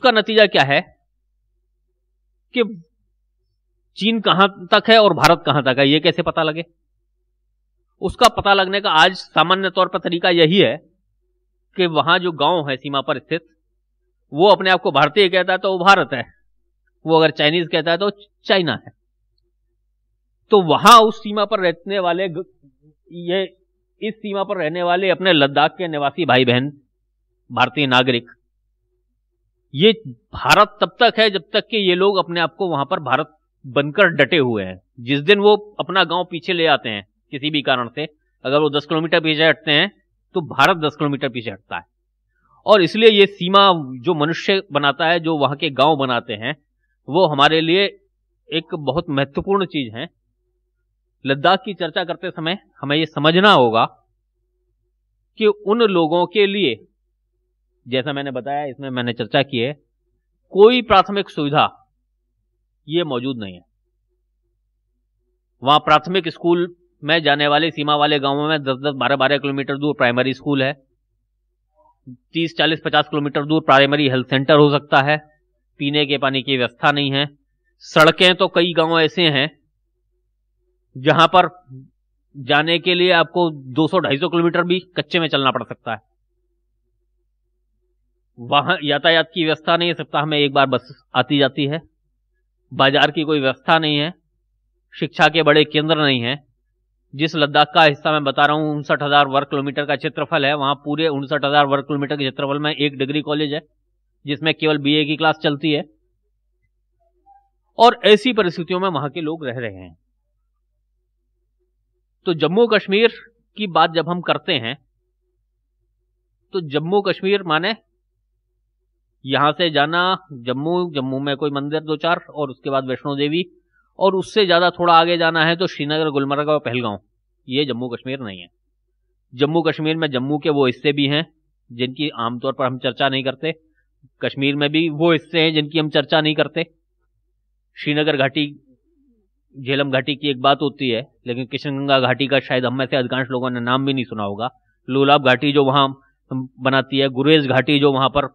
उसका नतीजा क्या है कि चीन कहां तक है और भारत कहां तक है, ये कैसे पता लगे? उसका पता लगने का आज सामान्य तौर पर तरीका यही है कि वहां जो गांव है सीमा पर स्थित, वो अपने आप को भारतीय कहता है तो वो भारत है, वो अगर चाइनीज कहता है तो चाइना है। तो वहां उस सीमा पर रहने वाले, ये इस सीमा पर रहने वाले अपने लद्दाख के निवासी भाई बहन, भारतीय नागरिक, ये भारत तब तक है जब तक कि ये लोग अपने आप को वहां पर भारत बनकर डटे हुए हैं। जिस दिन वो अपना गांव पीछे ले आते हैं किसी भी कारण से, अगर वो 10 किलोमीटर पीछे हटते हैं तो भारत 10 किलोमीटर पीछे हटता है। और इसलिए ये सीमा जो मनुष्य बनाता है, जो वहां के गांव बनाते हैं, वो हमारे लिए एक बहुत महत्वपूर्ण चीज है। लद्दाख की चर्चा करते समय हमें ये समझना होगा कि उन लोगों के लिए, जैसा मैंने बताया, इसमें मैंने चर्चा की है, कोई प्राथमिक सुविधा ये मौजूद नहीं है। वहां प्राथमिक स्कूल में जाने वाले सीमा वाले गांवों में 10-10, 12-12 किलोमीटर दूर प्राइमरी स्कूल है, 30, 40, 50 किलोमीटर दूर प्राइमरी हेल्थ सेंटर हो सकता है। पीने के पानी की व्यवस्था नहीं है। सड़कें तो कई गांव ऐसे हैं जहां पर जाने के लिए आपको 200-250 किलोमीटर भी कच्चे में चलना पड़ सकता है। वहां यातायात की व्यवस्था नहीं है, सप्ताह में एक बार बस आती जाती है। बाजार की कोई व्यवस्था नहीं है। शिक्षा के बड़े केंद्र नहीं है। जिस लद्दाख का हिस्सा मैं बता रहा हूं, 59,000 वर्ग किलोमीटर का क्षेत्रफल है, वहां पूरे 59,000 वर्ग किलोमीटर के क्षेत्रफल में एक डिग्री कॉलेज है जिसमें केवल बीए की क्लास चलती है। और ऐसी परिस्थितियों में वहां के लोग रह रहे हैं। तो जम्मू कश्मीर की बात जब हम करते हैं तो जम्मू कश्मीर माने यहां से जाना जम्मू में कोई मंदिर 2-4, और उसके बाद वैष्णो देवी, और उससे ज्यादा थोड़ा आगे जाना है तो श्रीनगर, गुलमर्ग और पहलगांव। ये जम्मू कश्मीर नहीं है। जम्मू कश्मीर में जम्मू के वो हिस्से भी हैं जिनकी आमतौर पर हम चर्चा नहीं करते। कश्मीर में भी वो हिस्से हैं जिनकी हम चर्चा नहीं करते। श्रीनगर घाटी, झेलम घाटी की एक बात होती है, लेकिन किशनगंगा घाटी का शायद हम में से अधिकांश लोगों ने नाम भी नहीं सुना होगा। लोलाब घाटी जो वहां बनाती है, गुरेज घाटी जो वहां पर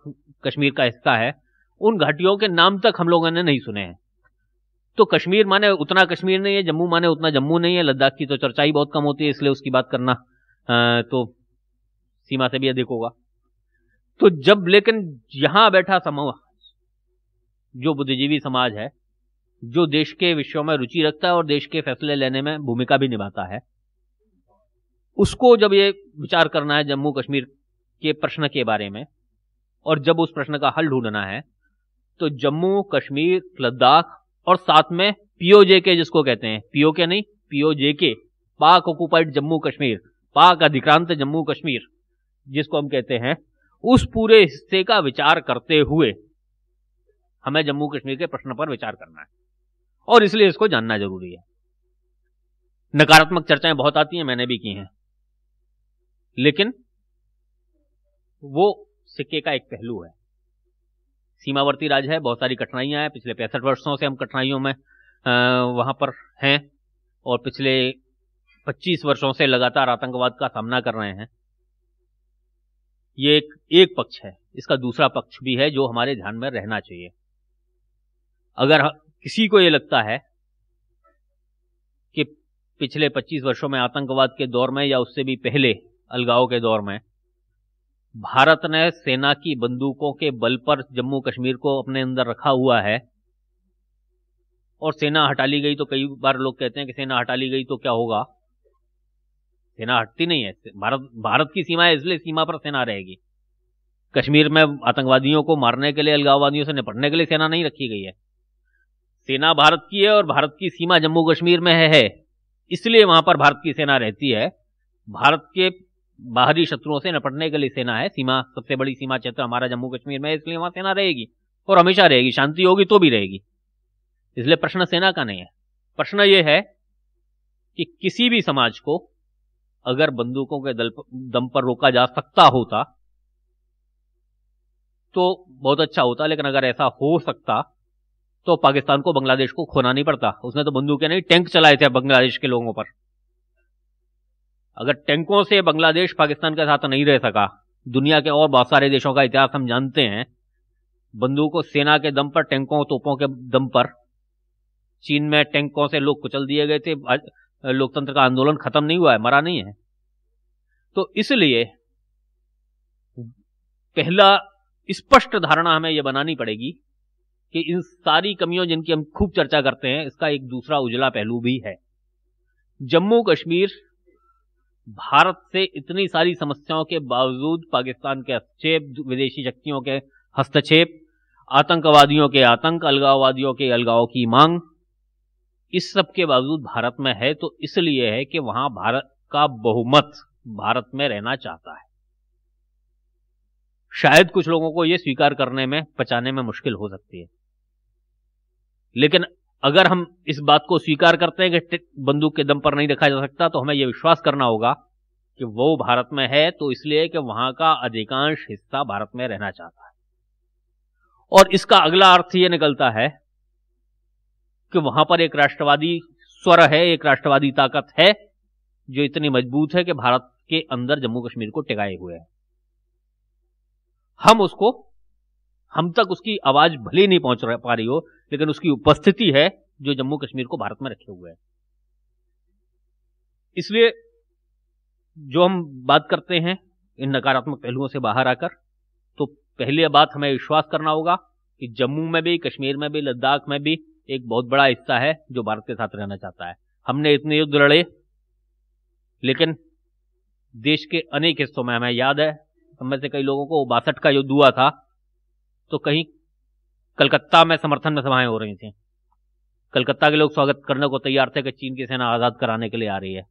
कश्मीर का हिस्सा है, उन घाटियों के नाम तक हम लोगों ने नहीं सुने हैं। तो कश्मीर माने उतना कश्मीर नहीं है, जम्मू माने उतना जम्मू नहीं है। लद्दाख की तो चर्चा ही बहुत कम होती है, इसलिए उसकी बात करना तो सीमा से भी अधिक होगा। तो जब लेकिन यहां बैठा समूह, जो बुद्धिजीवी समाज है, जो देश के विषयों में रुचि रखता है और देश के फैसले लेने में भूमिका भी निभाता है, उसको जब ये विचार करना है जम्मू कश्मीर के प्रश्न के बारे में, और जब उस प्रश्न का हल ढूंढना है, तो जम्मू कश्मीर, लद्दाख और साथ में पीओजेके जिसको कहते हैं, पीओके नहीं, पीओजेके, पाक ऑक्युपाइड जम्मू कश्मीर, पाक अधिक्रांत जम्मू कश्मीर जिसको हम कहते हैं, उस पूरे हिस्से का विचार करते हुए हमें जम्मू कश्मीर के प्रश्न पर विचार करना है, और इसलिए इसको जानना जरूरी है। नकारात्मक चर्चाएं बहुत आती हैं, मैंने भी की हैं, लेकिन वो सिक्के का एक पहलू है। सीमावर्ती राज्य है, बहुत सारी कठिनाइयां हैं। पिछले 65 वर्षों से हम कठिनाइयों में वहां पर हैं, और पिछले 25 वर्षों से लगातार आतंकवाद का सामना कर रहे हैं। ये एक पक्ष है। इसका दूसरा पक्ष भी है जो हमारे ध्यान में रहना चाहिए। अगर किसी को ये लगता है कि पिछले 25 वर्षों में आतंकवाद के दौर में या उससे भी पहले अलगाव के दौर में भारत ने सेना की बंदूकों के बल पर जम्मू कश्मीर को अपने अंदर रखा हुआ है, और सेना हटा ली गई, तो कई बार लोग कहते हैं कि सेना हटा ली गई तो क्या होगा। सेना हटती नहीं है। भारत की सीमा है, इसलिए सीमा पर सेना रहेगी। कश्मीर में आतंकवादियों को मारने के लिए, अलगाववादियों से निपटने के लिए सेना नहीं रखी गई है। सेना भारत की है और भारत की सीमा जम्मू कश्मीर में है, इसलिए वहां पर भारत की सेना रहती है। भारत के बाहरी शत्रुओं से निपटने के लिए सेना है। सीमा, सबसे बड़ी सीमा क्षेत्र हमारा जम्मू कश्मीर में है, इसलिए वहां सेना रहेगी और हमेशा रहेगी। शांति होगी तो भी रहेगी। इसलिए प्रश्न सेना का नहीं है। प्रश्न यह है कि किसी भी समाज को अगर बंदूकों के दम पर रोका जा सकता होता तो बहुत अच्छा होता, लेकिन अगर ऐसा हो सकता तो पाकिस्तान को बांग्लादेश को खोना नहीं पड़ता। उसने तो बंदूकें नहीं, टैंक चलाए थे बांग्लादेश के लोगों पर। अगर टैंकों से बांग्लादेश पाकिस्तान के साथ नहीं रह सका, दुनिया के और बहुत सारे देशों का इतिहास हम जानते हैं बंदूकों सेना के दम पर, टैंकों तोपों के दम पर। चीन में टैंकों से लोग कुचल दिए गए थे, लोकतंत्र का आंदोलन खत्म नहीं हुआ है, मरा नहीं है। तो इसलिए पहला स्पष्ट धारणा हमें यह बनानी पड़ेगी कि इन सारी कमियों जिनकी हम खूब चर्चा करते हैं, इसका एक दूसरा उजला पहलू भी है। जम्मू कश्मीर भारत से इतनी सारी समस्याओं के बावजूद, पाकिस्तान के हस्तक्षेप, विदेशी शक्तियों के हस्तक्षेप, आतंकवादियों के आतंक, अलगाववादियों के अलगाव की मांग, इस सब के बावजूद भारत में है। तो इसलिए है कि वहां भारत का बहुमत भारत में रहना चाहता है। शायद कुछ लोगों को यह स्वीकार करने में, पचाने में मुश्किल हो सकती है, लेकिन अगर हम इस बात को स्वीकार करते हैं कि बंदूक के दम पर नहीं देखा जा सकता, तो हमें यह विश्वास करना होगा कि वो भारत में है तो इसलिए कि वहां का अधिकांश हिस्सा भारत में रहना चाहता है। और इसका अगला अर्थ यह निकलता है कि वहां पर एक राष्ट्रवादी स्वर है, एक राष्ट्रवादी ताकत है जो इतनी मजबूत है कि भारत के अंदर जम्मू कश्मीर को टिकाए हुए है। हम तक उसकी आवाज भले नहीं पहुंच पा रही हो, लेकिन उसकी उपस्थिति है जो जम्मू कश्मीर को भारत में रखे हुए है। इसलिए जो हम बात करते हैं इन नकारात्मक पहलुओं से बाहर आकर, तो पहली बात हमें विश्वास करना होगा कि जम्मू में भी, कश्मीर में भी, लद्दाख में भी एक बहुत बड़ा हिस्सा है जो भारत के साथ रहना चाहता है। हमने इतने युद्ध लड़े, लेकिन देश के अनेक हिस्सों में, हमें याद है हम में से कई लोगों को 62 का युद्ध हुआ था, तो कहीं कलकत्ता में समर्थन में सभाएं हो रही थी। कलकत्ता के लोग स्वागत करने को तैयार थे कि चीन की सेना आजाद कराने के लिए आ रही है।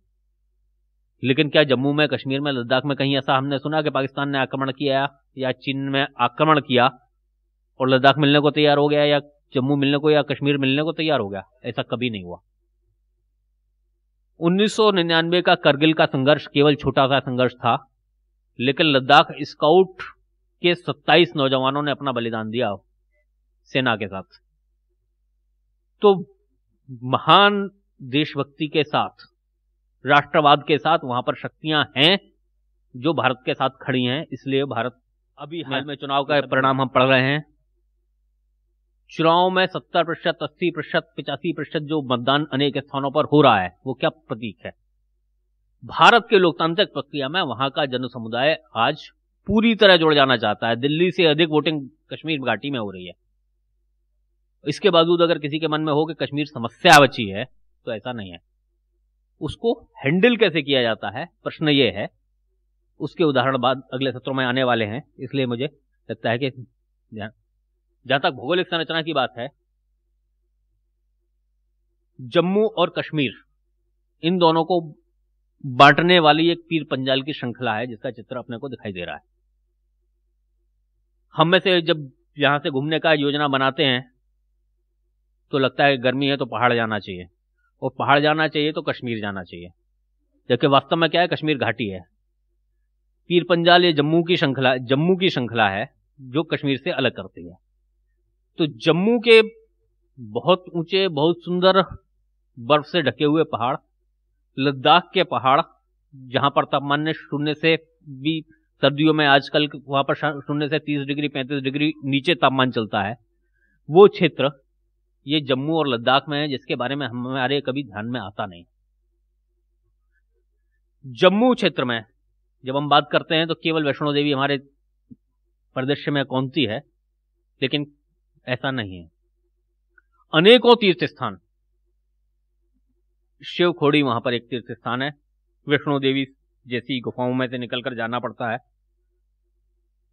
लेकिन क्या जम्मू में, कश्मीर में, लद्दाख में कहीं ऐसा हमने सुना कि पाकिस्तान ने आक्रमण किया या चीन में आक्रमण किया और लद्दाख मिलने को तैयार हो गया या जम्मू मिलने को या कश्मीर मिलने को तैयार हो गया? ऐसा कभी नहीं हुआ। 1999 का करगिल का संघर्ष केवल छोटा सा संघर्ष था, लेकिन लद्दाख स्काउट के 27 नौजवानों ने अपना बलिदान दिया सेना के साथ। तो महान देशभक्ति के साथ, राष्ट्रवाद के साथ वहां पर शक्तियां हैं जो भारत के साथ खड़ी हैं। इसलिए भारत, अभी हाल में चुनाव का परिणाम हम पढ़ रहे हैं, चुनाव में 70%, 80%, 85% जो मतदान अनेक स्थानों पर हो रहा है, वो क्या प्रतीक है? भारत के लोकतांत्रिक प्रक्रिया में वहां का जन समुदाय आज पूरी तरह जुड़ जाना चाहता है। दिल्ली से अधिक वोटिंग कश्मीर घाटी में हो रही है। इसके बावजूद अगर किसी के मन में हो कि कश्मीर समस्या बची है, तो ऐसा नहीं है। उसको हैंडल कैसे किया जाता है, प्रश्न ये है। उसके उदाहरण बाद अगले सत्रों में आने वाले हैं। इसलिए मुझे लगता है कि जहां तक भौगोलिक संरचना की बात है, जम्मू और कश्मीर, इन दोनों को बांटने वाली एक पीर पंजाल की श्रृंखला है जिसका चित्र अपने को दिखाई दे रहा है। हम में से जब यहां से घूमने का योजना बनाते हैं तो लगता है गर्मी है तो पहाड़ जाना चाहिए, और पहाड़ जाना चाहिए तो कश्मीर जाना चाहिए, जबकि वास्तव में क्या है, कश्मीर घाटी है। पीर पंजाल ये जम्मू की श्रृंखला है जो कश्मीर से अलग करती है। तो जम्मू के बहुत ऊंचे, बहुत सुंदर बर्फ से ढके हुए पहाड़, लद्दाख के पहाड़ जहां पर तापमान शून्य से भी, सर्दियों में आजकल वहां पर शून्य से 30 डिग्री 35 डिग्री नीचे तापमान चलता है, वो क्षेत्र ये जम्मू और लद्दाख में है, जिसके बारे में हमारे कभी ध्यान में आता नहीं। जम्मू क्षेत्र में जब हम बात करते हैं तो केवल वैष्णो देवी हमारे परिदृश्य में कौनती है, लेकिन ऐसा नहीं है। अनेकों तीर्थ स्थान, शिव खोड़ी वहां पर एक तीर्थ स्थान है, वैष्णो देवी जैसी गुफाओं में से निकलकर जाना पड़ता है।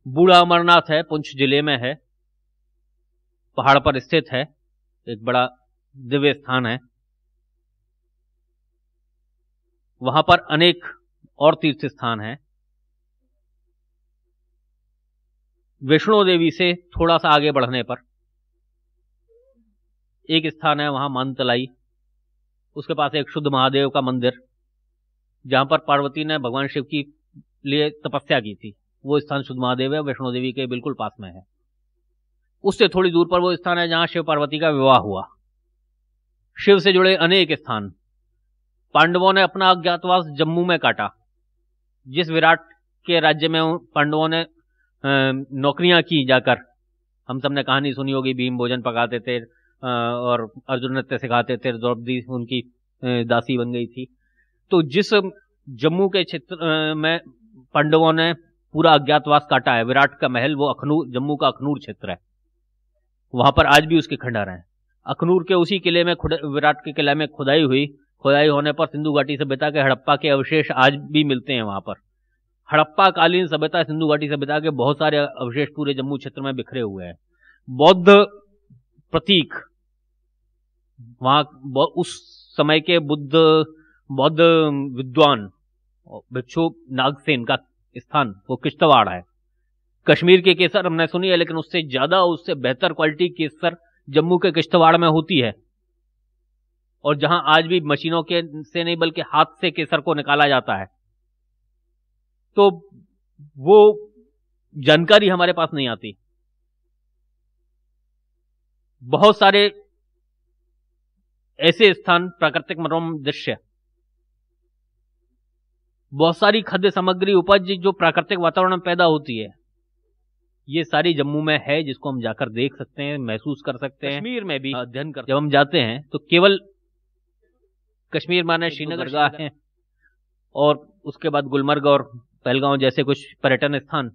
बूढ़ा अमरनाथ है, पुंछ जिले में है, पहाड़ पर स्थित है, एक बड़ा दिव्य स्थान है। वहां पर अनेक और तीर्थ स्थान हैं। वैष्णो देवी से थोड़ा सा आगे बढ़ने पर एक स्थान है, वहां मानतलाई, उसके पास एक शुद्ध महादेव का मंदिर, जहां पर पार्वती ने भगवान शिव की लिए तपस्या की थी। वो स्थान शुद्ध महादेव है, वैष्णो देवी के बिल्कुल पास में है। उससे थोड़ी दूर पर वो स्थान है जहां शिव पार्वती का विवाह हुआ। शिव से जुड़े अनेक स्थान। पांडवों ने अपना अज्ञातवास जम्मू में काटा। जिस विराट के राज्य में पांडवों ने नौकरियां की जाकर, हम सब ने कहानी सुनी होगी, भीम भोजन पकाते थे और अर्जुन नृत्य सिखाते थे, द्रौपदी उनकी दासी बन गई थी। तो जिस जम्मू के क्षेत्र में पांडवों ने पूरा अज्ञातवास काटा है, विराट का महल, वो अखनूर, जम्मू का अखनूर क्षेत्र है। वहां पर आज भी उसके खंडहर हैं। अखनूर के उसी किले में, विराट के किले में खुदाई हुई। खुदाई होने पर सिंधु घाटी सभ्यता के हड़प्पा के अवशेष आज भी मिलते हैं वहां पर। हड़प्पा कालीन सभ्यता, सिंधु घाटी सभ्यता के बहुत सारे अवशेष पूरे जम्मू क्षेत्र में बिखरे हुए हैं। बौद्ध प्रतीक वहां, उस समय के बौद्ध विद्वान भिक्षु नागसेन का स्थान वो किश्तवाड़ है। कश्मीर के केसर हमने सुनी है, लेकिन उससे ज्यादा, उससे बेहतर क्वालिटी केसर जम्मू के किश्तवाड़ में होती है। और जहां आज भी मशीनों के से नहीं बल्कि हाथ से केसर को निकाला जाता है। तो वो जानकारी हमारे पास नहीं आती। बहुत सारे ऐसे स्थान, प्राकृतिक मनोरम दृश्य, बहुत सारी खाद्य सामग्री उपज जो प्राकृतिक वातावरण में पैदा होती है, ये सारी जम्मू में है, जिसको हम जाकर देख सकते हैं, महसूस कर सकते हैं। कश्मीर में भी अध्ययन कर, जब हम जाते हैं तो केवल कश्मीर माने श्रीनगर गाह है और उसके बाद गुलमर्ग और पहलगांव जैसे कुछ पर्यटन स्थान,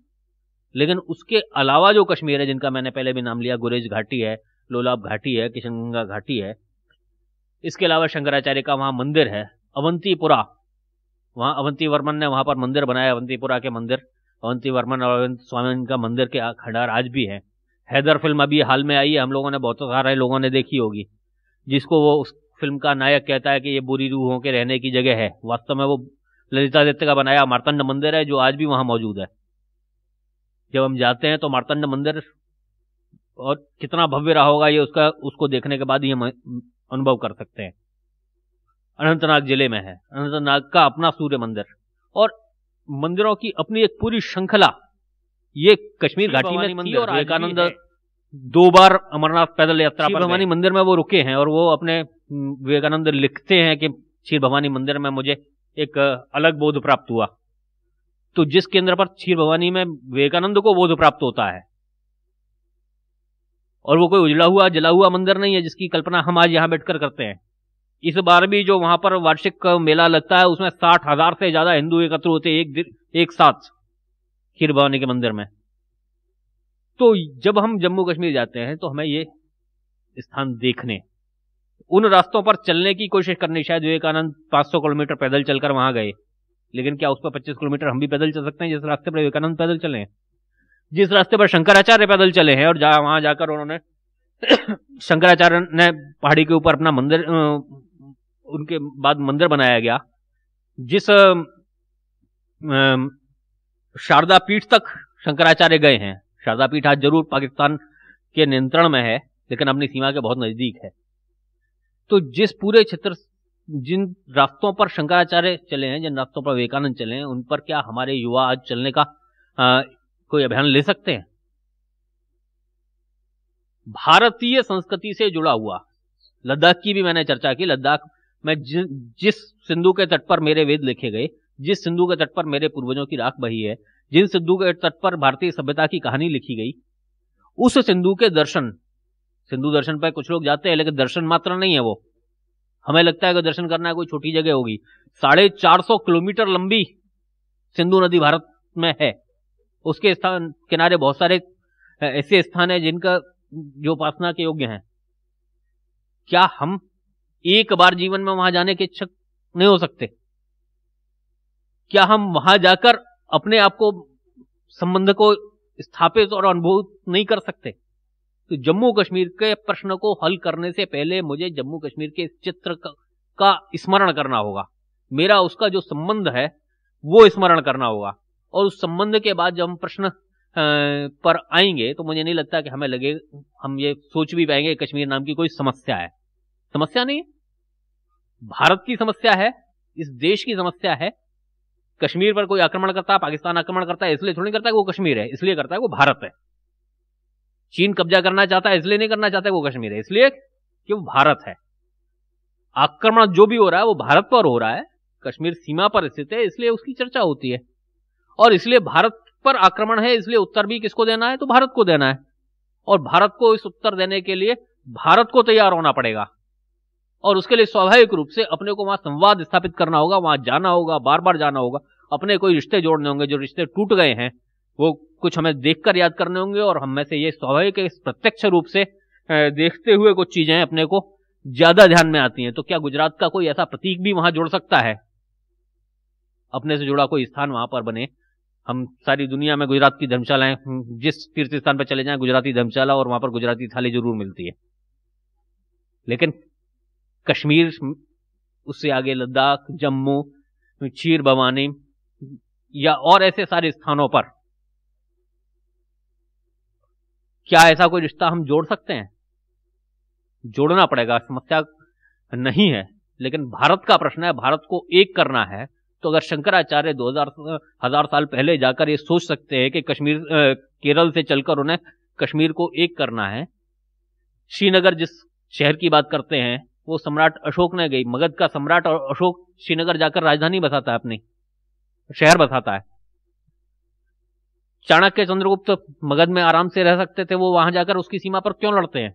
लेकिन उसके अलावा जो कश्मीर है, जिनका मैंने पहले भी नाम लिया, गुरेज घाटी है, लोलाब घाटी है, किशनगंगा घाटी है, इसके अलावा शंकराचार्य का वहां मंदिर है, अवंतीपुरा, वहां अवंती वर्मन ने वहां पर मंदिर बनाया, अवंतीपुरा के मंदिर, अवंती वर्मन और अवंत स्वामी का मंदिर के खंडहर आज भी है। हैदर फिल्म अभी हाल में आई है, हम लोगों ने, बहुत सारे लोगों ने देखी होगी, जिसको वो उस फिल्म का नायक कहता है कि ये बुरी रूहों के रहने की जगह है। वास्तव में वो ललितादित्य का बनाया मार्तंड मंदिर है, जो आज भी वहां मौजूद है। जब हम जाते हैं तो मार्तंड मंदिर और कितना भव्य रहा होगा, ये उसको देखने के बाद ही हम अनुभव कर सकते हैं। अनंतनाग जिले में है, अनंतनाग का अपना सूर्य मंदिर, और मंदिरों की अपनी एक पूरी श्रृंखला। ये कश्मीर घाटी में थी और विवेकानंद 2 बार अमरनाथ पैदल यात्रा पर भवानी मंदिर में वो रुके हैं, और वो अपने विवेकानंद लिखते हैं कि क्षीर भवानी मंदिर में मुझे एक अलग बोध प्राप्त हुआ। तो जिस केंद्र पर क्षीर भवानी में विवेकानंद को बोध प्राप्त होता है, और वो कोई उजला हुआ जला हुआ मंदिर नहीं है जिसकी कल्पना हम आज यहां बैठकर करते हैं। इस बार भी जो वहां पर वार्षिक मेला लगता है, उसमें 60,000 से ज्यादा हिंदू एकत्र होते हैं एक साथ क्षीर भवानी के मंदिर में। तो जब हम जम्मू कश्मीर जाते हैं तो हमें ये स्थान देखने, उन रास्तों पर चलने की कोशिश करनी। शायद विवेकानंद 500 किलोमीटर पैदल चलकर वहां गए, लेकिन क्या उस पर 25 किलोमीटर हम भी पैदल चल सकते हैं जिस रास्ते पर विवेकानंद पैदल चले हैं, जिस रास्ते पर शंकराचार्य पैदल चले हैं? और वहां जाकर उन्होंने शंकराचार्य ने पहाड़ी के ऊपर अपना मंदिर, उनके बाद मंदिर बनाया गया। जिस शारदा पीठ तक शंकराचार्य गए हैं, शारदा पीठ आज जरूर पाकिस्तान के नियंत्रण में है, लेकिन अपनी सीमा के बहुत नजदीक है। तो जिस पूरे क्षेत्र, जिन रास्तों पर शंकराचार्य चले हैं, जिन रास्तों पर विवेकानंद चले हैं, उन पर क्या हमारे युवा आज चलने का कोई अभियान ले सकते हैं? भारतीय संस्कृति से जुड़ा हुआ, लद्दाख की भी मैंने चर्चा की। लद्दाख में जिस सिंधु के तट पर मेरे वेद लिखे गए, जिस सिंधु के तट पर मेरे पूर्वजों की राख बही है, जिन सिंधु के तट पर भारतीय सभ्यता की कहानी लिखी गई, उस सिंधु के दर्शन, सिंधु दर्शन पर कुछ लोग जाते हैं, लेकिन दर्शन मात्र नहीं है वो। हमें लगता है कि दर्शन करना कोई छोटी जगह होगी। 450 किलोमीटर लंबी सिंधु नदी भारत में है। उसके स्थान किनारे बहुत सारे ऐसे स्थान हैं जिनका जो उपासना के योग्य हैं। क्या हम एक बार जीवन में वहां जाने के इच्छुक नहीं हो सकते? क्या हम वहां जाकर अपने आप को, संबंध को स्थापित और अनुभूत नहीं कर सकते? तो जम्मू कश्मीर के प्रश्न को हल करने से पहले मुझे जम्मू कश्मीर के चित्र का स्मरण करना होगा। मेरा उसका जो संबंध है वो स्मरण करना होगा, और उस संबंध के बाद जब हम प्रश्न पर आएंगे तो मुझे नहीं लगता कि हमें लगे, हम ये सोच भी पाएंगे कश्मीर नाम की कोई समस्या है। समस्या नहीं है, भारत की समस्या है, इस देश की समस्या है। कश्मीर पर कोई आक्रमण करता है, पाकिस्तान आक्रमण करता है, इसलिए थोड़ी करता है वो कश्मीर है, इसलिए करता है वो भारत है। चीन कब्जा करना चाहता है, इसलिए नहीं करना चाहता है वो कश्मीर है, इसलिए कि वो भारत है। आक्रमण जो भी हो रहा है वो भारत पर हो रहा है, कश्मीर सीमा पर स्थित है, इसलिए उसकी चर्चा होती है। और इसलिए भारत पर आक्रमण है, इसलिए उत्तर भी किसको देना है? तो भारत को देना है। और भारत को इस उत्तर देने के लिए भारत को तैयार होना पड़ेगा, और उसके लिए स्वाभाविक रूप से अपने को वहां संवाद स्थापित करना होगा, वहां जाना होगा, बार बार जाना होगा, अपने कोई रिश्ते जोड़ने होंगे, जो रिश्ते टूट गए हैं वो कुछ हमें देखकर याद करने होंगे, और हम में से ये स्वाभाविक है प्रत्यक्ष रूप से देखते हुए कुछ चीजें अपने को ज्यादा ध्यान में आती हैं। तो क्या गुजरात का कोई ऐसा प्रतीक भी वहां जुड़ सकता है, अपने से जुड़ा कोई स्थान वहां पर बने? हम सारी दुनिया में गुजरात की धर्मशालाएं, जिस तीर्थ स्थान पर चले जाएं गुजराती धर्मशाला, और वहां पर गुजराती थाली जरूर मिलती है। लेकिन कश्मीर, उससे आगे लद्दाख, जम्मू, चीर भवानी या और ऐसे सारे स्थानों पर क्या ऐसा कोई रिश्ता हम जोड़ सकते हैं? जोड़ना पड़ेगा, समस्या नहीं है। लेकिन भारत का प्रश्न है, भारत को एक करना है। तो अगर शंकराचार्य 2000 साल पहले जाकर ये सोच सकते हैं कि कश्मीर, केरल से चलकर उन्हें कश्मीर को एक करना है। श्रीनगर जिस शहर की बात करते हैं वो सम्राट अशोक ने गई, मगध का सम्राट और अशोक श्रीनगर जाकर राजधानी बसाता है, अपनी शहर बसाता है। चाणक्य, चंद्रगुप्त मगध में आराम से रह सकते थे, वो वहां जाकर उसकी सीमा पर क्यों लड़ते हैं?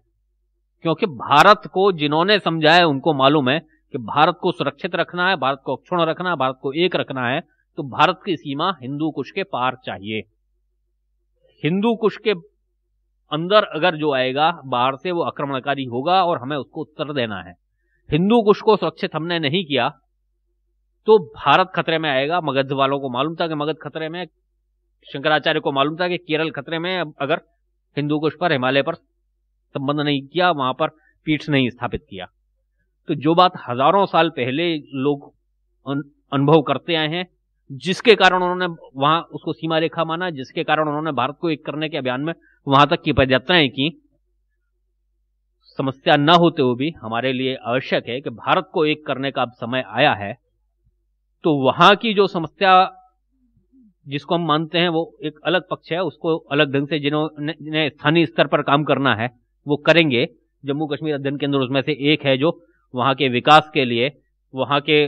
क्योंकि भारत को जिन्होंने समझाया उनको मालूम है कि भारत को सुरक्षित रखना है, भारत को अक्षुण्ण रखना है, भारत को एक रखना है, तो भारत की सीमा हिंदू कुश के पार चाहिए। हिंदू कुश के अंदर अगर जो आएगा बाहर से वो आक्रमणकारी होगा और हमें उसको उत्तर देना है। हिंदू कुश को सुरक्षित हमने नहीं किया तो भारत खतरे में आएगा। मगध वालों को मालूम था कि मगध खतरे में, शंकराचार्य को मालूम था कि केरल खतरे में, अगर हिंदू कुश पर, हिमालय पर संबंध नहीं किया, वहां पर पीठ नहीं स्थापित किया। तो जो बात हजारों साल पहले लोग अनुभव करते आए हैं, जिसके कारण उन्होंने वहां उसको सीमा रेखा माना, जिसके कारण उन्होंने भारत को एक करने के अभियान में वहां तक की पदयात्राएं की, समस्या न होते हुए भी हमारे लिए आवश्यक है कि भारत को एक करने का अब समय आया है। तो वहां की जो समस्या जिसको हम मानते हैं वो एक अलग पक्ष है, उसको अलग ढंग से जिन्होंने स्थानीय स्तर पर काम करना है वो करेंगे। जम्मू कश्मीर अध्ययन केंद्र उसमें से एक है, जो वहां के विकास के लिए, वहां के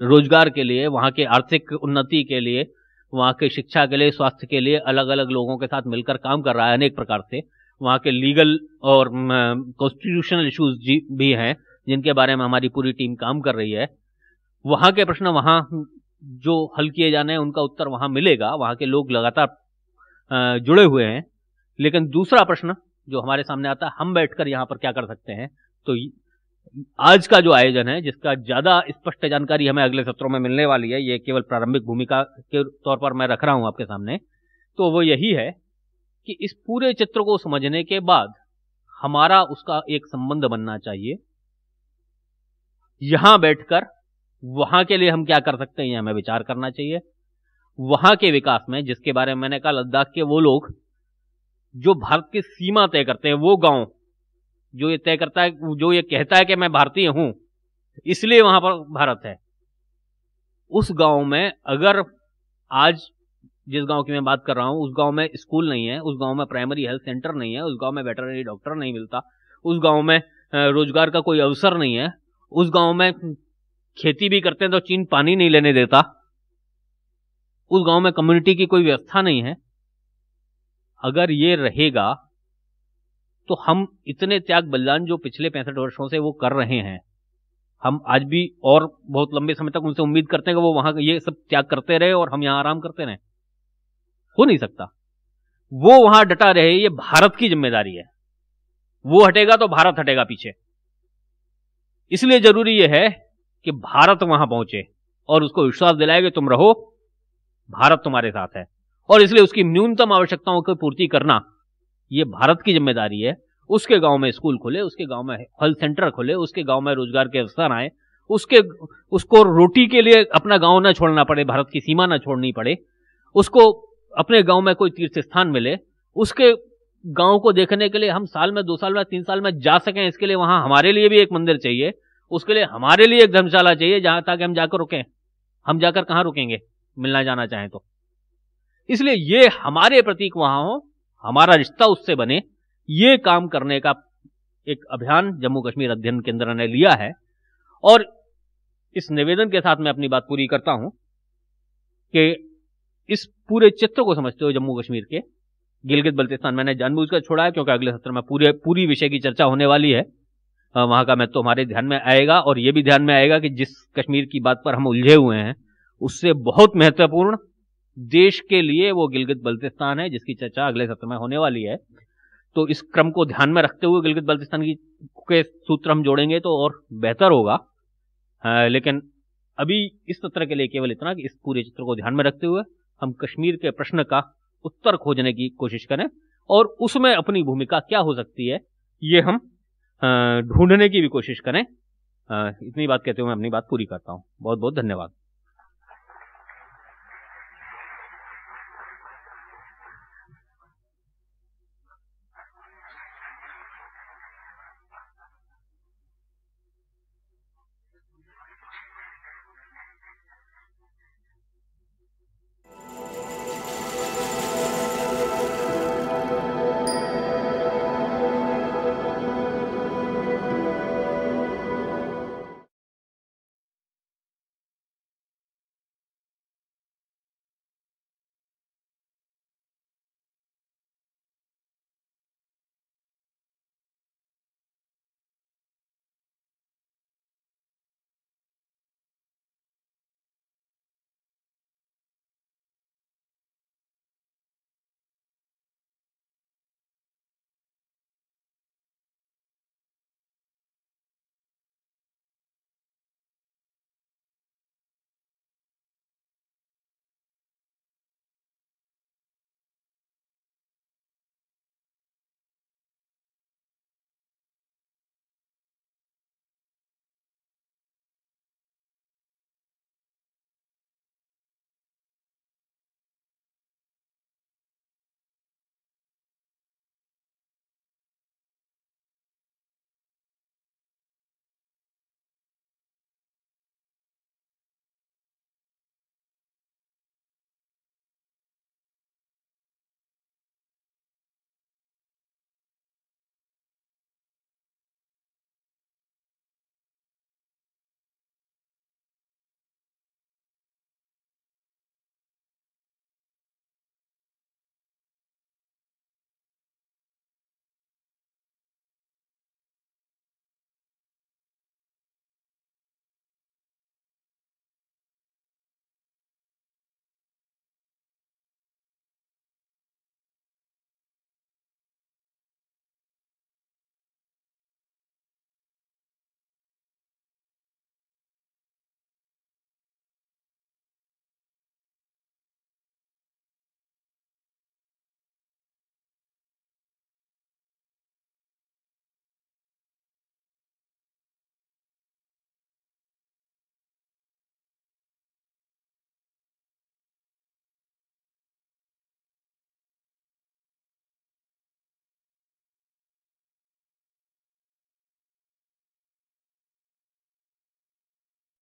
रोजगार के लिए, वहां के आर्थिक उन्नति के लिए, वहां के शिक्षा के लिए, स्वास्थ्य के लिए अलग अलग लोगों के साथ मिलकर काम कर रहा है अनेक प्रकार से। वहां के लीगल और कॉन्स्टिट्यूशनल इश्यूज भी हैं जिनके बारे में हमारी पूरी टीम काम कर रही है। वहां के प्रश्न वहां जो हल किए जाने हैं उनका उत्तर वहां मिलेगा, वहां के लोग लगातार जुड़े हुए हैं। लेकिन दूसरा प्रश्न जो हमारे सामने आता है, हम बैठकर यहाँ पर क्या कर सकते हैं? तो आज का जो आयोजन है, जिसका ज्यादा स्पष्ट जानकारी हमें अगले सत्रों में मिलने वाली है, ये केवल प्रारंभिक भूमिका के तौर पर मैं रख रहा हूं आपके सामने, तो वो यही है कि इस पूरे चित्र को समझने के बाद हमारा उसका एक संबंध बनना चाहिए। यहां बैठकर वहां के लिए हम क्या कर सकते हैं, हमें विचार करना चाहिए। वहां के विकास में, जिसके बारे में मैंने कहा, लद्दाख के वो लोग जो भारत की सीमा तय करते हैं, वो गांव जो ये तय करता है, जो ये कहता है कि मैं भारतीय हूं इसलिए वहां पर भारत है, उस गांव में अगर आज जिस गांव की मैं बात कर रहा हूं उस गांव में स्कूल नहीं है, उस गांव में प्राइमरी हेल्थ सेंटर नहीं है, उस गांव में वेटरनरी डॉक्टर नहीं मिलता, उस गांव में रोजगार का कोई अवसर नहीं है, उस गांव में खेती भी करते हैं तो चीन पानी नहीं लेने देता, उस गांव में कम्युनिटी की कोई व्यवस्था नहीं है, अगर ये रहेगा तो हम इतने त्याग बलिदान जो पिछले 65 वर्षों से वो कर रहे हैं, हम आज भी और बहुत लंबे समय तक उनसे उम्मीद करते हैं कि वो वहां ये सब त्याग करते रहे और हम यहां आराम करते रहे। हो नहीं सकता। वो वहां डटा रहे, ये भारत की जिम्मेदारी है। वो हटेगा तो भारत हटेगा पीछे। इसलिए जरूरी यह है कि भारत वहां पहुंचे और उसको विश्वास दिलाए कि तुम रहो, भारत तुम्हारे साथ है। और इसलिए उसकी न्यूनतम आवश्यकताओं की पूर्ति करना ये भारत की जिम्मेदारी है। उसके गांव में स्कूल खुले, उसके गांव में हेल्थ सेंटर खुले, उसके गांव में रोजगार के अवसर आए, उसको रोटी के लिए अपना गांव ना छोड़ना पड़े, भारत की सीमा ना छोड़नी पड़े, उसको अपने गांव में कोई तीर्थ स्थान मिले, उसके गांव को देखने के लिए हम साल में, 2 साल में, 3 साल में जा सकें, इसके लिए वहां हमारे लिए भी एक मंदिर चाहिए, उसके लिए हमारे लिए एक धर्मशाला चाहिए जहां ताकि हम जाकर रुकें। हम जाकर कहां रुकेंगे मिलना जाना चाहें तो? इसलिए ये हमारे प्रतीक वहां हो, हमारा रिश्ता उससे बने, ये काम करने का एक अभियान जम्मू कश्मीर अध्ययन केंद्र ने लिया है। और इस निवेदन के साथ मैं अपनी बात पूरी करता हूं कि इस पूरे चित्र को समझते हो जम्मू कश्मीर के, गिलगित बल्तिस्तान मैंने जानबूझकर छोड़ा है क्योंकि अगले सत्र में पूरी विषय की चर्चा होने वाली है। वहां का महत्व हमारे ध्यान में आएगा, और ये भी ध्यान में आएगा कि जिस कश्मीर की बात पर हम उलझे हुए हैं उससे बहुत महत्वपूर्ण देश के लिए वो गिलगित बल्तिस्तान है, जिसकी चर्चा अगले सत्र में होने वाली है। तो इस क्रम को ध्यान में रखते हुए गिलगित बल्तिस्तान के सूत्र हम जोड़ेंगे तो और बेहतर होगा। लेकिन अभी इस सत्र के लिए केवल इतना कि इस पूरे चित्र को ध्यान में रखते हुए हम कश्मीर के प्रश्न का उत्तर खोजने की कोशिश करें, और उसमें अपनी भूमिका क्या हो सकती है ये हम ढूंढने की भी कोशिश करें। इतनी बात कहते हुए मैं अपनी बात पूरी करता हूं। बहुत बहुत धन्यवाद।